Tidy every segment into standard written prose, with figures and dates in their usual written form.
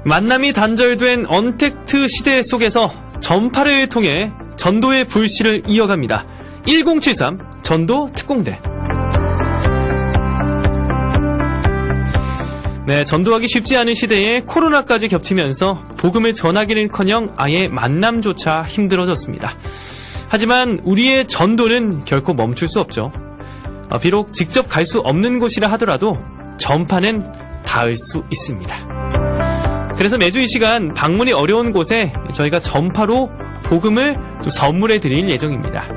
만남이 단절된 언택트 시대 속에서 전파를 통해 전도의 불씨를 이어갑니다. 1073 전도 특공대. 네, 전도하기 쉽지 않은 시대에 코로나까지 겹치면서 복음을 전하기는커녕 아예 만남조차 힘들어졌습니다. 하지만 우리의 전도는 결코 멈출 수 없죠. 비록 직접 갈 수 없는 곳이라 하더라도 전파는 닿을 수 있습니다. 그래서 매주 이 시간 방문이 어려운 곳에 저희가 전파로 복음을 또 선물해 드릴 예정입니다.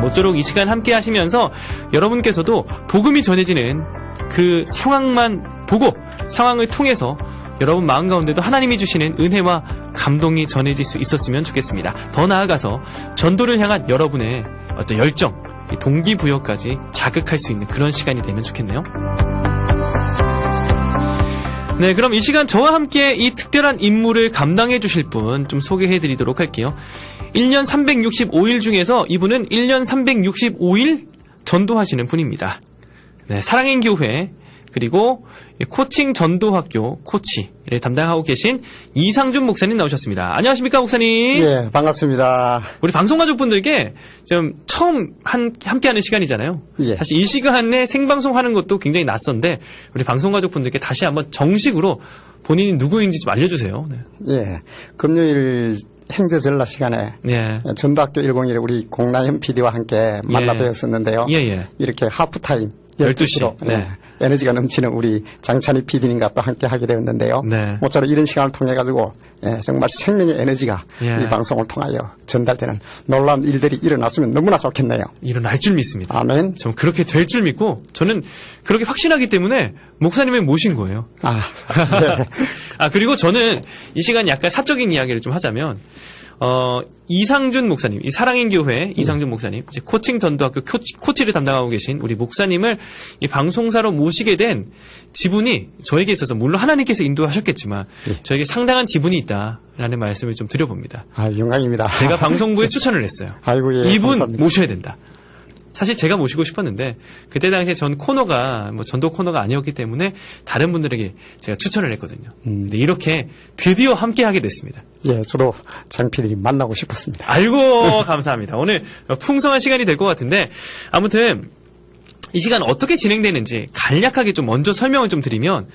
모쪼록 이 시간 함께 하시면서 여러분께서도 복음이 전해지는 그 상황만 보고 상황을 통해서 여러분 마음 가운데도 하나님이 주시는 은혜와 감동이 전해질 수 있었으면 좋겠습니다. 더 나아가서 전도를 향한 여러분의 어떤 열정, 동기부여까지 자극할 수 있는 그런 시간이 되면 좋겠네요. 네, 그럼 이 시간 저와 함께 이 특별한 임무를 감당해 주실 분 좀 소개해 드리도록 할게요. 1년 365일 중에서 이분은 1년 365일 전도하시는 분입니다. 네, 사랑행 교회 그리고 코칭 전도학교 코치를 담당하고 계신 이상준 목사님 나오셨습니다. 안녕하십니까, 목사님? 예, 반갑습니다. 우리 방송가족분들께 좀 처음 함께하는 시간이잖아요. 예. 사실 이 시간에 생방송하는 것도 굉장히 낯선데 우리 방송가족분들께 다시 한번 정식으로 본인이 누구인지 좀 알려주세요. 네. 예, 금요일 행저전라 시간에 예. 전도학교 101에 우리 공나현 PD와 함께 만나뵈었었는데요. 예. 이렇게 하프타임 12시. 네. 에너지가 넘치는 우리 장찬희 PD님과 또 함께 하게 되었는데요. 네. 모쪼록 이런 시간을 통해 가지고 정말 생명의 에너지가 이 방송을 통하여 전달되는 놀라운 일들이 일어났으면 너무나 좋겠네요. 일어날 줄 믿습니다. 아멘. 전 그렇게 될 줄 믿고 저는 그렇게 확신하기 때문에 목사님을 모신 거예요. 네. 그리고 저는 이 시간 약간 사적인 이야기를 좀 하자면 이상준 목사님, 이 사랑행 교회 이상준 목사님, 이제 코칭 전도학교 코치를 담당하고 계신 우리 목사님을 이 방송사로 모시게 된 지분이 저에게 있어서 물론 하나님께서 인도하셨겠지만 저에게 상당한 지분이 있다라는 말씀을 좀 드려봅니다. 영광입니다. 제가 방송부에 추천을 했어요. 아이고, 예, 이분 감사합니다. 모셔야 된다. 사실 제가 모시고 싶었는데 그때 당시에 전 코너가 전도 코너가 아니었기 때문에 다른 분들에게 제가 추천을 했거든요. 근데 이렇게 드디어 함께하게 됐습니다. 예, 저도 장 PD님 만나고 싶었습니다. 아이고, 감사합니다. 오늘 풍성한 시간이 될 것 같은데 아무튼 이 시간 어떻게 진행되는지 간략하게 좀 먼저 설명을 좀 드리면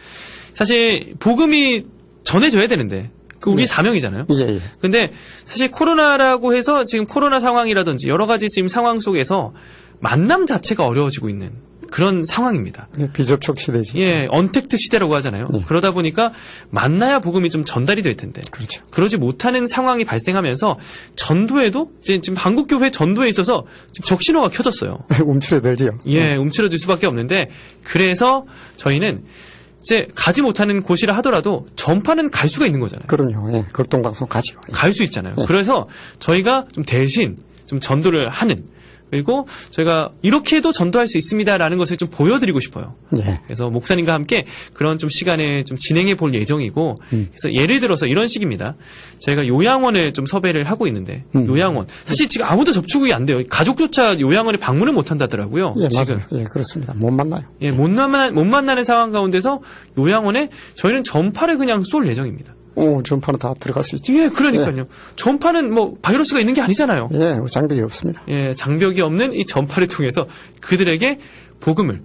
사실 복음이 전해져야 되는데 그 우리 사명이잖아요. 예. 근데 사실 코로나라고 해서 지금 코로나 상황이라든지 여러 가지 지금 상황 속에서 만남 자체가 어려워지고 있는 그런 상황입니다. 비접촉 시대지. 예, 언택트 시대라고 하잖아요. 그러다 보니까 만나야 복음이 좀 전달이 될 텐데. 그렇죠. 그러지 못하는 상황이 발생하면서 전도에도 지금 한국교회 전도에 있어서 지금 적신호가 켜졌어요. 움츠러들지요. 예, 움츠러들 수밖에 없는데 그래서 저희는 이제 가지 못하는 곳이라 하더라도 전파는 갈 수가 있는 거잖아요. 그럼요. 예, 극동방송 가지요. 갈 수 있잖아요. 그래서 저희가 좀 대신 좀 전도를 하는 그리고 저희가 이렇게 해도 전도할 수 있습니다라는 것을 좀 보여드리고 싶어요. 예. 그래서 목사님과 함께 그런 좀 시간을 좀 진행해 볼 예정이고 그래서 예를 들어서 이런 식입니다. 저희가 요양원을 좀 섭외를 하고 있는데 요양원 사실 지금 아무도 접촉이 안 돼요. 가족조차 요양원에 방문을 못 한다더라고요. 예, 지금. 맞아요. 예, 그렇습니다. 못 만나요. 예, 못 만나는 상황 가운데서 요양원에 저희는 전파를 그냥 쏠 예정입니다. 전파는 다 들어갈 수 있죠. 예, 그러니까요. 전파는 뭐 바이러스가 있는 게 아니잖아요. 예, 장벽이 없습니다. 예, 장벽이 없는 이 전파를 통해서 그들에게 복음을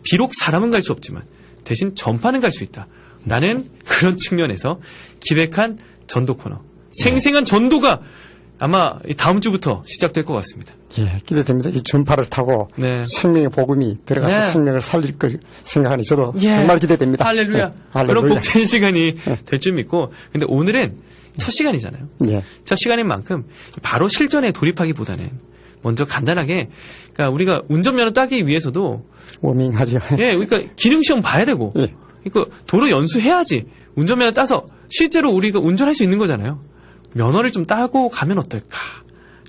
비록 사람은 갈 수 없지만 대신 전파는 갈 수 있다. 라는 그런 측면에서 기획한 전도 코너. 생생한 전도가 아마 다음 주부터 시작될 것 같습니다. 예, 기대됩니다. 이 전파를 타고 생명의 복음이 들어가서 생명을 살릴 걸 생각하니 저도 정말 기대됩니다. 할렐루야. 그런 복된 시간이 될 줄 믿고 근데 오늘은 첫 시간이잖아요. 예. 첫 시간인 만큼 바로 실전에 돌입하기보다는 먼저 간단하게 그러니까 우리가 운전면허 따기 위해서도 워밍하죠. 예, 그러니까 기능시험 봐야 되고 그러니까 도로 연수해야지 운전면허 따서 실제로 우리가 운전할 수 있는 거잖아요. 면허를 좀 따고 가면 어떨까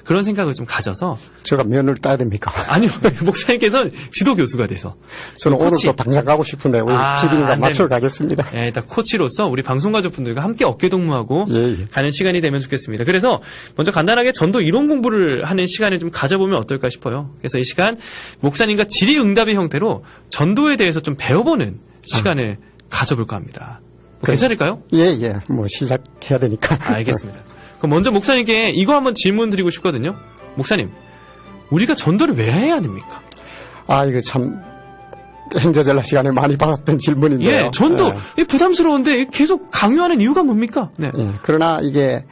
그런 생각을 좀 가져서 제가 면허를 따야 됩니까? 아니요. 목사님께서는 지도 교수가 돼서 저는 오늘도 당장 가고 싶은데 우리 PD님과 맞춰 가겠습니다. 예, 일단 코치로서 우리 방송가족분들과 함께 어깨동무하고 가는 시간이 되면 좋겠습니다. 그래서 먼저 간단하게 전도 이론 공부를 하는 시간을 좀 가져보면 어떨까 싶어요. 그래서 이 시간 목사님과 질의응답의 형태로 전도에 대해서 좀 배워보는 시간을 가져볼까 합니다. 괜찮을까요? 예. 뭐 시작해야 되니까. 알겠습니다. 그럼 먼저 목사님께 이거 한번 질문 드리고 싶거든요. 목사님, 우리가 전도를 왜 해야 됩니까? 이거 참 행저젤라 시간에 많이 받았던 질문인데요. 예, 전도 부담스러운데 계속 강요하는 이유가 뭡니까? 네. 예, 그러나 이게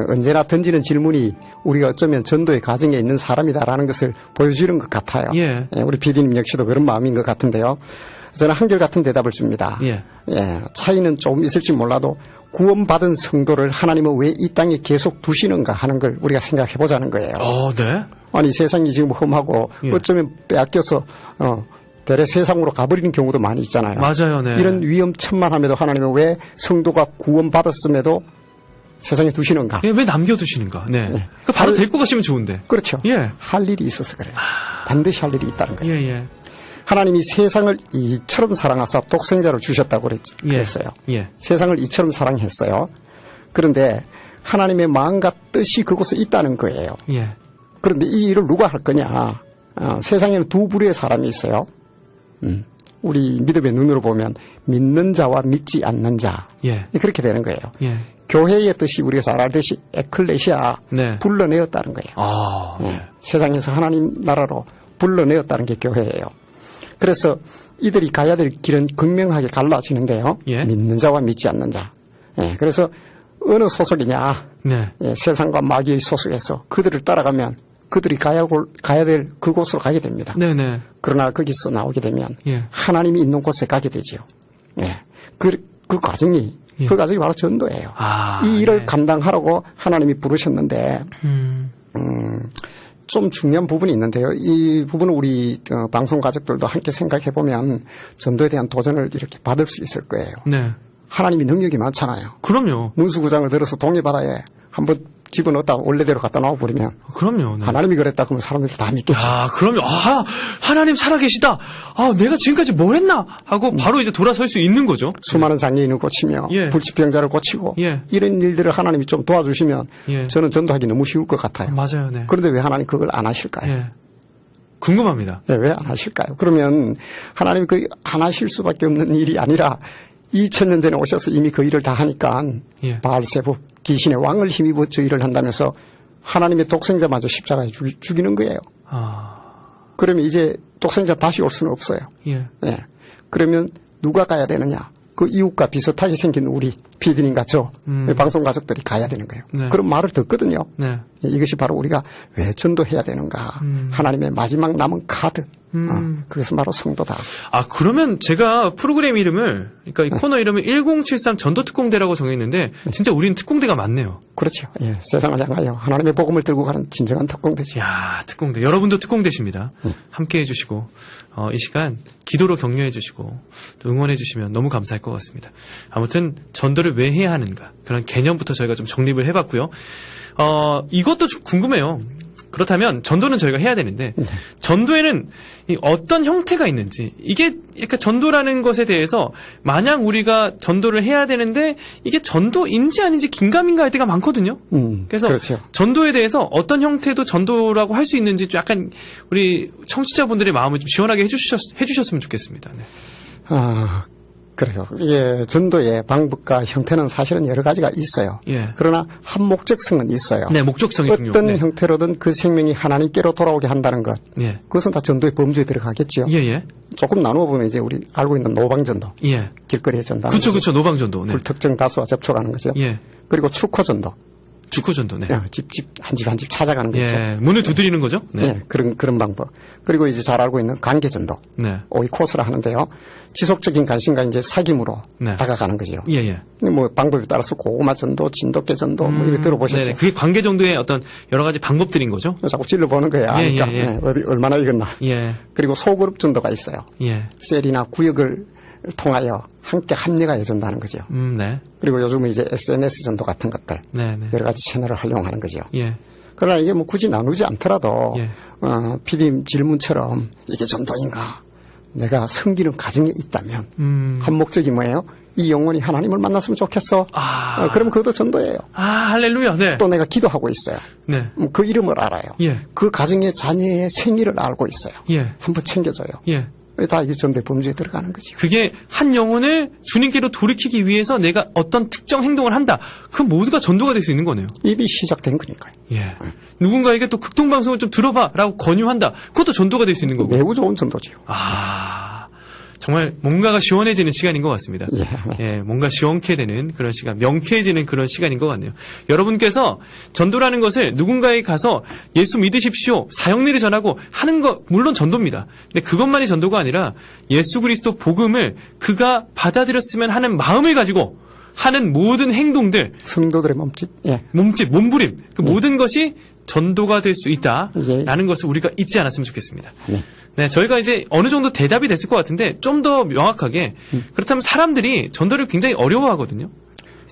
언제나 던지는 질문이 우리가 어쩌면 전도의 과정에 있는 사람이다라는 것을 보여주는 것 같아요. 예. 우리 PD님 역시도 그런 마음인 것 같은데요. 저는 한결같은 대답을 줍니다. 예. 차이는 조금 있을지 몰라도 구원받은 성도를 하나님은 왜 이 땅에 계속 두시는가 하는 걸 우리가 생각해 보자는 거예요. 네. 아니 세상이 지금 험하고 예. 어쩌면 빼앗겨서 대래 세상으로 가버리는 경우도 많이 있잖아요. 맞아요. 네. 이런 위험천만함에도 하나님은 왜 성도가 구원받았음에도 세상에 두시는가? 예, 왜 남겨두시는가? 네. 예. 바로 데리고 가시면 좋은데. 그렇죠. 예. 할 일이 있어서 그래요. 반드시 할 일이 있다는 거예요. 예. 하나님이 세상을 이처럼 사랑하사 독생자를 주셨다고 그랬어요. 예. 세상을 이처럼 사랑했어요. 그런데 하나님의 마음과 뜻이 그곳에 있다는 거예요. 예. 그런데 이 일을 누가 할 거냐? 세상에는 두 부류의 사람이 있어요. 우리 믿음의 눈으로 보면 믿는 자와 믿지 않는 자. 예. 그렇게 되는 거예요. 예. 교회의 뜻이 우리가 잘 알듯이 에클레시아, 네. 불러내었다는 거예요. 네. 세상에서 하나님 나라로 불러내었다는 게 교회예요. 그래서 이들이 가야 될 길은 극명하게 갈라지는데요. 예. 믿는 자와 믿지 않는 자. 그래서 어느 소속이냐. 네. 세상과 마귀의 소속에서 그들을 따라가면 그들이 가야 될 그곳으로 가게 됩니다. 네네. 그러나 거기서 나오게 되면 예. 하나님이 있는 곳에 가게 되지요. 그 과정이 예. 그 과정이 바로 전도예요. 이 일을 네. 감당하라고 하나님이 부르셨는데 좀 중요한 부분이 있는데요. 이 부분은 우리 방송 가족들도 함께 생각해 보면 전도에 대한 도전을 이렇게 받을 수 있을 거예요. 네. 하나님이 능력이 많잖아요. 그럼요. 문수구장을 들어서 동해바다에 한번 집어넣었다 원래대로 갖다 놔버리면 그럼요. 네. 하나님이 그랬다 그러면 사람들이 다 믿겠죠. 그럼요. 하나님 살아계시다. 내가 지금까지 뭘 했나? 하고 바로 이제 돌아설 수 있는 거죠. 수많은 장애인을 고치며 예. 불치병자를 고치고 예. 이런 일들을 하나님이 좀 도와주시면 예. 저는 전도하기 너무 쉬울 것 같아요. 맞아요. 네. 그런데 왜 하나님 그걸 안 하실까요? 예. 궁금합니다. 왜 안 하실까요? 그러면 하나님이 그 안 하실 수밖에 없는 일이 아니라 2000년 전에 오셔서 이미 그 일을 다 하니까 예. 바알세부 귀신의 왕을 힘입어 저 일을 한다면서 하나님의 독생자마저 십자가에 죽이는 거예요. 그러면 이제 독생자 다시 올 수는 없어요. 예. 그러면 누가 가야 되느냐? 그 이웃과 비슷하게 생긴 우리 PD님과 저 방송 가족들이 가야 되는 거예요. 네. 그런 말을 듣거든요. 네. 이것이 바로 우리가 왜 전도해야 되는가? 하나님의 마지막 남은 카드. 그것은 바로 성도다. 그러면 제가 프로그램 이름을, 그러니까 이 코너 이름을 1073 전도특공대라고 정했는데, 진짜 우리는 특공대가 많네요. 그렇죠. 세상을 향하여 하나님의 복음을 들고 가는 진정한 특공대죠. 이야, 특공대. 여러분도 특공대십니다. 함께 해주시고, 이 시간 기도로 격려해주시고, 또 응원해주시면 너무 감사할 것 같습니다. 아무튼, 전도를 왜 해야 하는가. 그런 개념부터 저희가 좀 정립을 해봤고요. 이것도 좀 궁금해요. 그렇다면 전도는 저희가 해야 되는데 전도에는 어떤 형태가 있는지 이게 약간 전도라는 것에 대해서 마냥 우리가 전도를 해야 되는데 이게 전도인지 아닌지 긴가민가 할 때가 많거든요. 그래서 그렇죠. 전도에 대해서 어떤 형태도 전도라고 할 수 있는지 좀 약간 우리 청취자분들의 마음을 좀 시원하게 해주셨으면 좋겠습니다. 네. 그래요. 전도의 방법과 형태는 사실은 여러 가지가 있어요. 예. 그러나 한 목적성은 있어요. 네, 목적성이 어떤 중요해요. 형태로든 그 생명이 하나님께로 돌아오게 한다는 것. 예. 그것은 다 전도의 범주에 들어가겠죠. 예. 조금 나누어 보면 이제 우리 알고 있는 노방전도. 예. 길거리에 전도. 그쵸, 노방전도. 네. 불특정 다수와 접촉하는 거죠. 예. 그리고 축호전도. 축구전도. 네. 집 한 집 찾아가는 거죠. 예. 문을 두드리는 거죠. 네. 그런 방법. 그리고 이제 잘 알고 있는 관계전도. 네. 오이코스라 하는데요. 지속적인 관심과 이제 사귐으로 네. 다가가는 거죠. 예. 뭐 방법에 따라서 고구마 전도, 진돗개 전도 뭐 이거 들어보셨죠? 네네. 그게 관계 정도의 어떤 여러 가지 방법들인 거죠. 자꾸 찔러보는 거예요. 아니까 어디 얼마나 익었나. 예. 그리고 소그룹 전도가 있어요. 예. 셀이나 구역을 통하여 함께 합력하여 전도하는 거죠. 네. 그리고 요즘은 이제 SNS 전도 같은 것들 네. 여러 가지 채널을 활용하는 거죠. 예. 그러나 이게 뭐 굳이 나누지 않더라도 예. 피디님 질문처럼 이게 전도인가? 내가 섬기는 가정에 있다면 한 목적이 뭐예요? 이 영혼이 하나님을 만났으면 좋겠어. 그럼 그것도 전도예요. 할렐루야. 네. 또 내가 기도하고 있어요. 네. 그 이름을 알아요. 예. 그 가정의 자녀의 생일을 알고 있어요. 예. 한번 챙겨줘요. 예. 다 이게 전도의 범주에 들어가는 거죠. 그게 한 영혼을 주님께로 돌이키기 위해서 내가 어떤 특정 행동을 한다. 그 모두가 전도가 될 수 있는 거네요. 이미 시작된 거니까요. 예. 누군가에게 또 극동방송을 좀 들어봐라고 권유한다. 그것도 전도가 될 수 있는 거고. 매우 좋은 전도지요. 정말 뭔가가 시원해지는 시간인 것 같습니다. 예. 예, 뭔가 시원케 되는 그런 시간, 명쾌해지는 그런 시간인 것 같네요. 여러분께서 전도라는 것을 누군가에 가서 예수 믿으십시오, 사형리를 전하고 하는 것, 물론 전도입니다. 근데 그것만이 전도가 아니라 예수 그리스도 복음을 그가 받아들였으면 하는 마음을 가지고 하는 모든 행동들, 성도들의 몸짓, 몸부림, 그 모든 것이 전도가 될 수 있다라는 예. 것을 우리가 잊지 않았으면 좋겠습니다. 네. 네, 저희가 이제 어느 정도 대답이 됐을 것 같은데 좀 더 명확하게 그렇다면 사람들이 전도를 굉장히 어려워하거든요.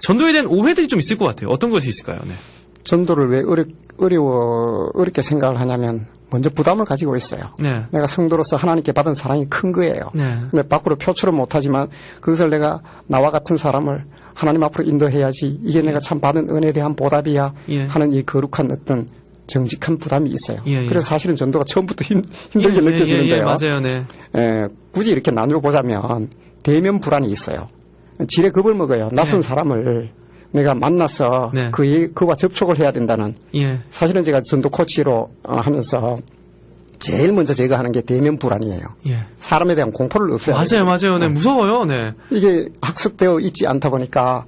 전도에 대한 오해들이 좀 있을 것 같아요. 어떤 것이 있을까요? 네. 전도를 왜 어렵게 생각을 하냐면 먼저 부담을 가지고 있어요. 네. 내가 성도로서 하나님께 받은 사랑이 큰 거예요. 네. 근데 밖으로 표출은 못하지만 그것을 내가 나와 같은 사람을 하나님 앞으로 인도해야지 이게 내가 참 받은 은혜에 대한 보답이야 예. 하는 이 거룩한 어떤 정직한 부담이 있어요. 예. 그래서 사실은 전도가 처음부터 힘들게 느껴지는데요. 맞아요. 네. 굳이 이렇게 나누어 보자면 대면 불안이 있어요. 지레 겁을 먹어요. 낯선 사람을 내가 만나서 네. 그와 접촉을 해야 된다는. 예. 사실은 제가 전도 코치로 하면서 제일 먼저 제가 하는 게 대면 불안이에요. 예. 사람에 대한 공포를 없애야 맞아요. 네. 무서워요. 네. 이게 학습되어 있지 않다 보니까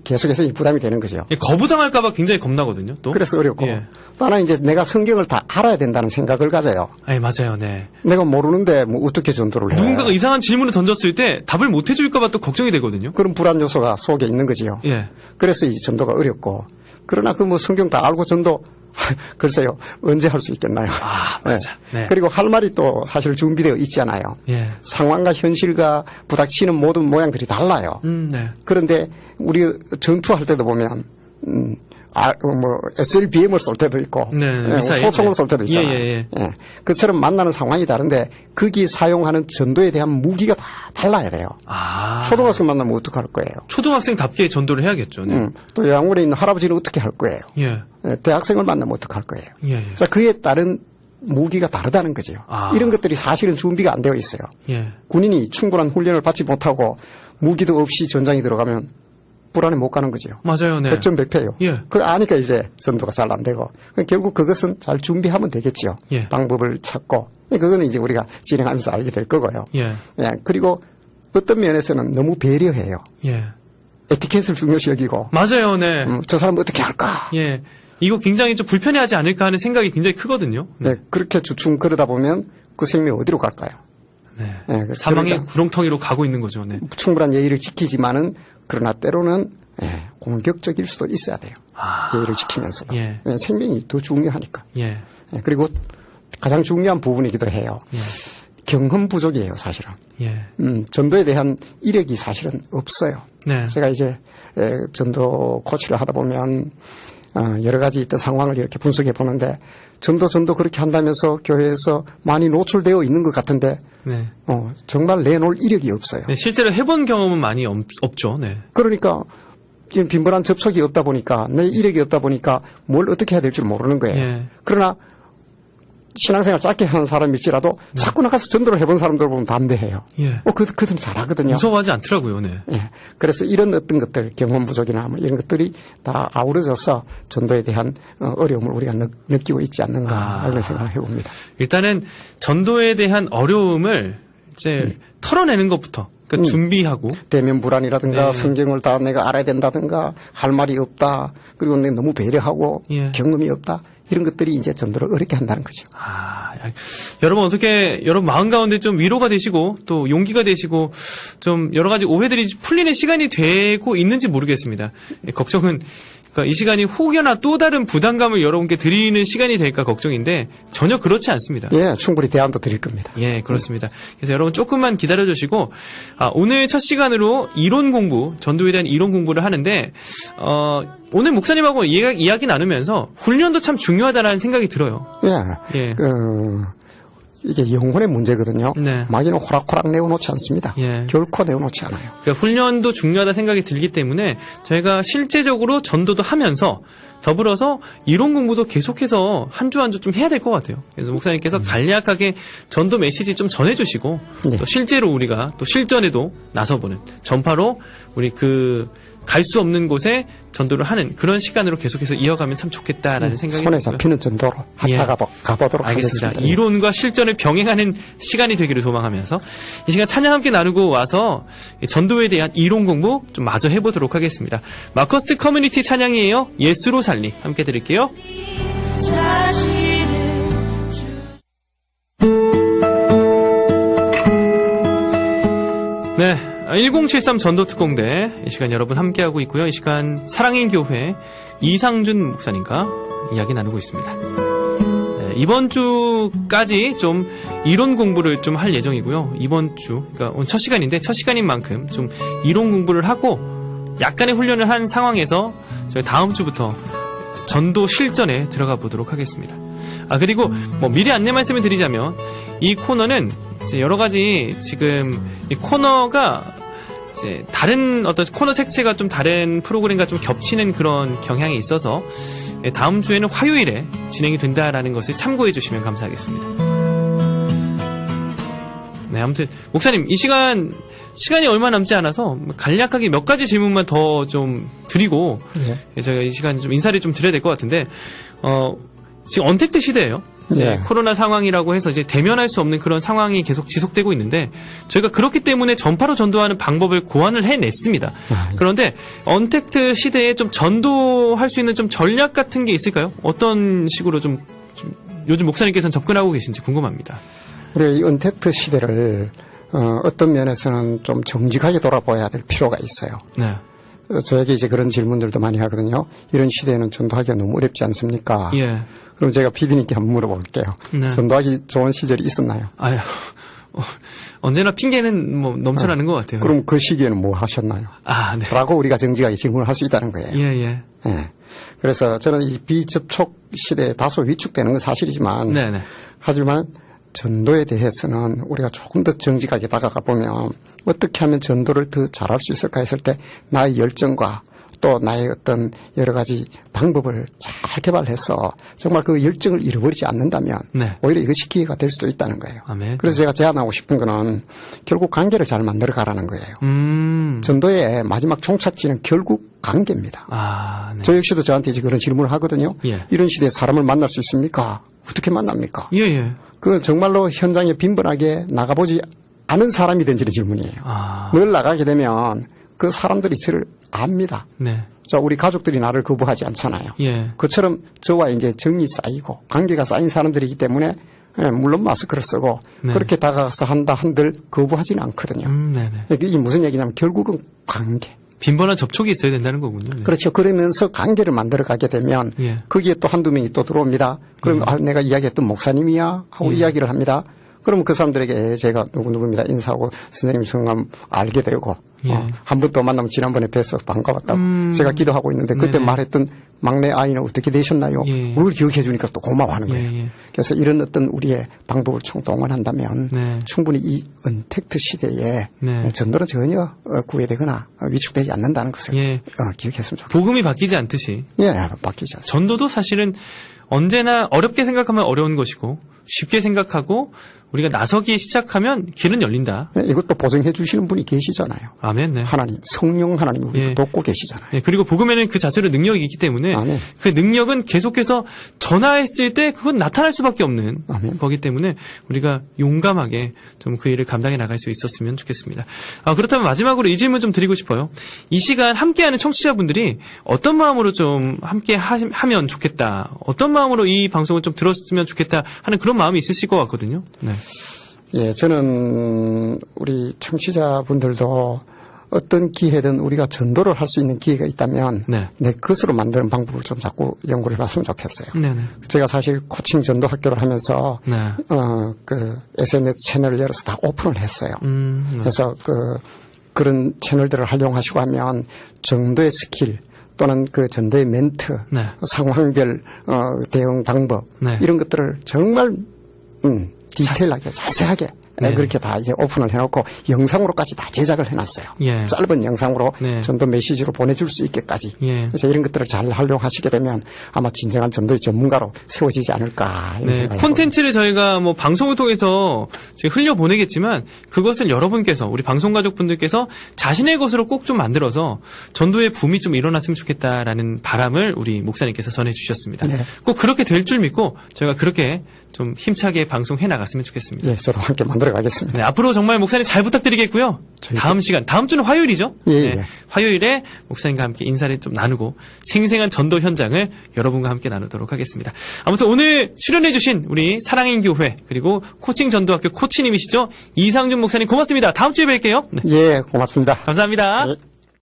계속해서 부담이 되는 거죠. 예, 거부당할까봐 굉장히 겁나거든요. 또. 그래서 어렵고. 예. 또 하나 이제 내가 성경을 다 알아야 된다는 생각을 가져요. 예, 맞아요. 네. 내가 모르는데 뭐 어떻게 전도를 해. 누군가가 이상한 질문을 던졌을 때 답을 못 해줄까봐 또 걱정이 되거든요. 그런 불안 요소가 속에 있는 거지요. 예. 그래서 이 전도가 어렵고. 그러나 그 뭐 성경 다 알고 전도 글쎄요. 언제 할 수 있겠나요? 맞아. 네. 그리고 할 말이 또 사실 준비되어 있잖아요. 예. 상황과 현실과 부닥치는 모든 모양들이 달라요. 네. 그런데 우리 전투할 때도 보면 SLBM을 쏠 때도 있고 네, 소총을 쏠 때도 있잖아요. 예. 그처럼 만나는 상황이 다른데 거기 사용하는 전도에 대한 무기가 다 달라야 돼요. 초등학생 만나면 어떡할 거예요? 초등학생답게 전도를 해야겠죠. 네. 또 양원에 있는 할아버지는 어떻게 할 거예요? 예. 대학생을 만나면 어떡할 거예요? 예. 자, 그에 따른 무기가 다르다는 거죠. 이런 것들이 사실은 준비가 안 되어 있어요. 예. 군인이 충분한 훈련을 받지 못하고 무기도 없이 전장에 들어가면 불안에 못 가는 거죠. 맞아요. 네. 100%예요. 예. 그걸 아니까 이제 전도가 잘 안 되고 결국 그것은 잘 준비하면 되겠죠. 예. 방법을 찾고 그거는 이제 우리가 진행하면서 알게 될 거고요. 예. 그리고 어떤 면에서는 너무 배려해요. 예. 에티켓을 중요시 여기고 맞아요. 네. 저 사람 어떻게 할까? 예. 이거 굉장히 좀 불편해하지 않을까 하는 생각이 굉장히 크거든요. 네. 그렇게 주춤 그러다 보면 그 생명이 어디로 갈까요? 네. 네. 사망의 그러니까 구렁텅이로 가고 있는 거죠. 네. 충분한 예의를 지키지만은 그러나 때로는 공격적일 수도 있어야 돼요. 예의를 지키면서도. 예. 생명이 더 중요하니까. 예. 그리고 가장 중요한 부분이기도 해요. 예. 경험 부족이에요, 사실은. 예. 전도에 대한 이력이 사실은 없어요. 네. 제가 이제 전도 코치를 하다 보면 여러 가지 있던 상황을 이렇게 분석해 보는데 전도 그렇게 한다면서 교회에서 많이 노출되어 있는 것 같은데 네. 정말 내놓을 이력이 없어요. 네, 실제로 해본 경험은 많이 없죠. 네. 그러니까 빈번한 접촉이 없다 보니까 내 이력이 없다 보니까 뭘 어떻게 해야 될지 모르는 거예요. 예. 그러나 신앙생활 짧게 하는 사람일지라도 자꾸 나가서 전도를 해본 사람들 보면 담대해요. 예. 그들은 잘하거든요. 무서워하지 않더라고요. 네. 예. 그래서 이런 어떤 것들, 경험 부족이나 뭐 이런 것들이 다 아우러져서 전도에 대한 어려움을 우리가 느끼고 있지 않는가 이런 생각을 해봅니다. 일단은 전도에 대한 어려움을 이제 털어내는 것부터 그러니까 준비하고 대면 불안이라든가 네. 성경을 다 내가 알아야 된다든가 할 말이 없다 그리고 내가 너무 배려하고 예. 경험이 없다 이런 것들이 이제 전도를 어렵게 한다는 거죠. 여러분 어떻게 여러분 마음 가운데 좀 위로가 되시고 또 용기가 되시고 좀 여러 가지 오해들이 풀리는 시간이 되고 있는지 모르겠습니다. 걱정은 그러니까 이 시간이 혹여나 또 다른 부담감을 여러분께 드리는 시간이 될까 걱정인데 전혀 그렇지 않습니다. 예, 충분히 대안도 드릴 겁니다. 예, 그렇습니다. 그래서 여러분 조금만 기다려주시고 오늘 첫 시간으로 이론 공부, 전도에 대한 이론 공부를 하는데 오늘 목사님하고 이야기 나누면서 훈련도 참 중요하다라는 생각이 들어요. 예. 예. 이게 영혼의 문제거든요. 네. 마귀는 호락호락 내어놓지 않습니다. 예. 결코 내어놓지 않아요. 그러니까 훈련도 중요하다 생각이 들기 때문에 저희가 실제적으로 전도도 하면서 더불어서 이론 공부도 계속해서 한 주 한 주 좀 해야 될 것 같아요. 그래서 목사님께서 간략하게 전도 메시지 좀 전해주시고 네. 또 실제로 우리가 또 실전에도 나서보는 전파로 우리 갈 수 없는 곳에 전도를 하는 그런 시간으로 계속해서 이어가면 참 좋겠다라는 생각이 손에 들고요. 잡히는 정도로 예. 가보도록 알겠습니다. 하겠습니다. 이론과 실전을 병행하는 시간이 되기를 소망하면서 이 시간 찬양 함께 나누고 와서 전도에 대한 이론 공부 좀 마저 해보도록 하겠습니다. 마커스 커뮤니티 찬양이에요. 예수로 살리 함께 들을게요. 네, 1073 전도특공대 이 시간 여러분 함께하고 있고요. 이 시간 사랑의 교회 이상준 목사님과 이야기 나누고 있습니다. 네, 이번 주까지 좀 이론 공부를 좀 할 예정이고요. 이번 주, 그러니까 오늘 첫 시간인데 첫 시간인 만큼 좀 이론 공부를 하고 약간의 훈련을 한 상황에서 저희 다음 주부터 전도 실전에 들어가 보도록 하겠습니다. 그리고 미리 안내 말씀을 드리자면 이 코너는 이제 여러 가지 지금 이 코너가 이제 다른 어떤 코너 색채가 좀 다른 프로그램과 좀 겹치는 그런 경향이 있어서 다음 주에는 화요일에 진행이 된다라는 것을 참고해 주시면 감사하겠습니다. 네, 아무튼 목사님 이 시간이 얼마 남지 않아서 간략하게 몇 가지 질문만 더 좀 드리고 제가 이 시간 좀 인사를 좀 드려야 될 것 같은데 지금 언택트 시대예요. 이제 코로나 상황이라고 해서 이제 대면할 수 없는 그런 상황이 계속 지속되고 있는데 저희가 그렇기 때문에 전파로 전도하는 방법을 고안을 해냈습니다. 그런데 언택트 시대에 좀 전도할 수 있는 좀 전략 같은 게 있을까요? 어떤 식으로 좀 요즘 목사님께서는 접근하고 계신지 궁금합니다. 우리 이 언택트 시대를 어떤 면에서는 좀 정직하게 돌아봐야 될 필요가 있어요. 네. 저에게 이제 그런 질문들도 많이 하거든요. 이런 시대에는 전도하기가 너무 어렵지 않습니까? 예. 그럼 제가 PD님께 한번 물어볼게요. 네. 전도하기 좋은 시절이 있었나요? 아유, 언제나 핑계는 넘쳐나는 것 같아요. 그럼 그 시기에는 뭐 하셨나요? 네. 라고 우리가 정직하게 질문을 할 수 있다는 거예요. 예. 그래서 저는 이 비접촉 시대에 다소 위축되는 건 사실이지만, 네네. 하지만 전도에 대해서는 우리가 조금 더 정직하게 다가가 보면 어떻게 하면 전도를 더 잘할 수 있을까 했을 때 나의 열정과 또 나의 어떤 여러 가지 방법을 잘 개발해서 정말 그 열정을 잃어버리지 않는다면 오히려 이것이 기회가 될 수도 있다는 거예요. 아멘. 그래서 제가 제안하고 싶은 거는 결국 관계를 잘 만들어 가라는 거예요. 전도의 마지막 종착지는 결국 관계입니다. 네. 저 역시도 저한테 이제 그런 질문을 하거든요. 예. 이런 시대에 사람을 만날 수 있습니까? 어떻게 만납니까? 예. 그 정말로 현장에 빈번하게 나가보지 않은 사람이 던지는 질문이에요. 늘 나가게 되면 그 사람들이 저를 압니다. 네. 자, 우리 가족들이 나를 거부하지 않잖아요. 예. 그처럼 저와 이제 정이 쌓이고 관계가 쌓인 사람들이기 때문에 물론 마스크를 쓰고 그렇게 다가가서 한다 한들 거부하지는 않거든요. 이게 무슨 얘기냐면 결국은 관계. 빈번한 접촉이 있어야 된다는 거군요. 네. 그렇죠. 그러면서 관계를 만들어 가게 되면 거기에 또 한두 명이 또 들어옵니다. 그러면 내가 이야기했던 목사님이야 하고 이야기를 합니다. 그러면 그 사람들에게 제가 누구입니다 인사하고 선생님 성함 알게 되고 한 번 또 만나면 지난번에 뵈서 반가웠다고 제가 기도하고 있는데 그때 말했던 막내 아이는 어떻게 되셨나요? 그걸 기억해 주니까 또 고마워하는 거예요. 그래서 이런 어떤 우리의 방법을 총동원한다면 충분히 이 언택트 시대에 전도는 전혀 구애되거나 위축되지 않는다는 것을 기억했으면 좋겠습니다. 복음이 바뀌지 않듯이 바뀌지 않습니다. 전도도 사실은 언제나 어렵게 생각하면 어려운 것이고 쉽게 생각하고 우리가 나서기 시작하면 길은 열린다. 이것도 보증해 주시는 분이 계시잖아요. 아멘. 네. 하나님, 성령 하나님 우리를 돕고 계시잖아요. 그리고 복음에는 그 자체로 능력이 있기 때문에 그 능력은 계속해서 전화했을 때 그건 나타날 수밖에 없는 거기 때문에 우리가 용감하게 좀 그 일을 감당해 나갈 수 있었으면 좋겠습니다. 그렇다면 마지막으로 이 질문 좀 드리고 싶어요. 이 시간 함께하는 청취자분들이 어떤 마음으로 좀 함께 하면 좋겠다. 어떤 마음으로 이 방송을 좀 들었으면 좋겠다 하는 그런 마음이 있으실 것 같거든요. 네. 예, 저는 우리 청취자분들도 어떤 기회든 우리가 전도를 할 수 있는 기회가 있다면 내 것으로 만드는 방법을 좀 자꾸 연구를 해봤으면 좋겠어요. 네네. 제가 사실 코칭 전도 학교를 하면서 그 SNS 채널을 열어서 다 오픈을 했어요. 그래서 그런 채널들을 활용하시고 하면 전도의 스킬 또는 그 전도의 멘트, 상황별 대응 방법 이런 것들을 정말 디테일하게 자세하게 네. 그렇게 다 이제 오픈을 해놓고 영상으로까지 다 제작을 해놨어요. 예. 짧은 영상으로 네. 전도 메시지로 보내줄 수 있게까지. 예. 그래서 이런 것들을 잘 활용하시게 되면 아마 진정한 전도의 전문가로 세워지지 않을까. 이런 네, 생각을 콘텐츠를 저희가 뭐 방송을 통해서 지금 흘려보내겠지만 그것을 여러분께서 우리 방송가족분들께서 자신의 것으로 꼭 좀 만들어서 전도의 붐이 좀 일어났으면 좋겠다라는 바람을 우리 목사님께서 전해주셨습니다. 네. 꼭 그렇게 될 줄 믿고 저희가 그렇게 좀 힘차게 방송해 나갔으면 좋겠습니다. 예, 저도 함께 만들어 가겠습니다. 네, 앞으로 정말 목사님 잘 부탁드리겠고요. 다음 시간, 다음 주는 화요일이죠? 예, 네, 예. 화요일에 목사님과 함께 인사를 좀 나누고 생생한 전도 현장을 여러분과 함께 나누도록 하겠습니다. 아무튼 오늘 출연해주신 우리 사랑인 교회 그리고 코칭 전도학교 코치님이시죠? 이상준 목사님 고맙습니다. 다음 주에 뵐게요. 네, 예, 고맙습니다. 감사합니다. 예.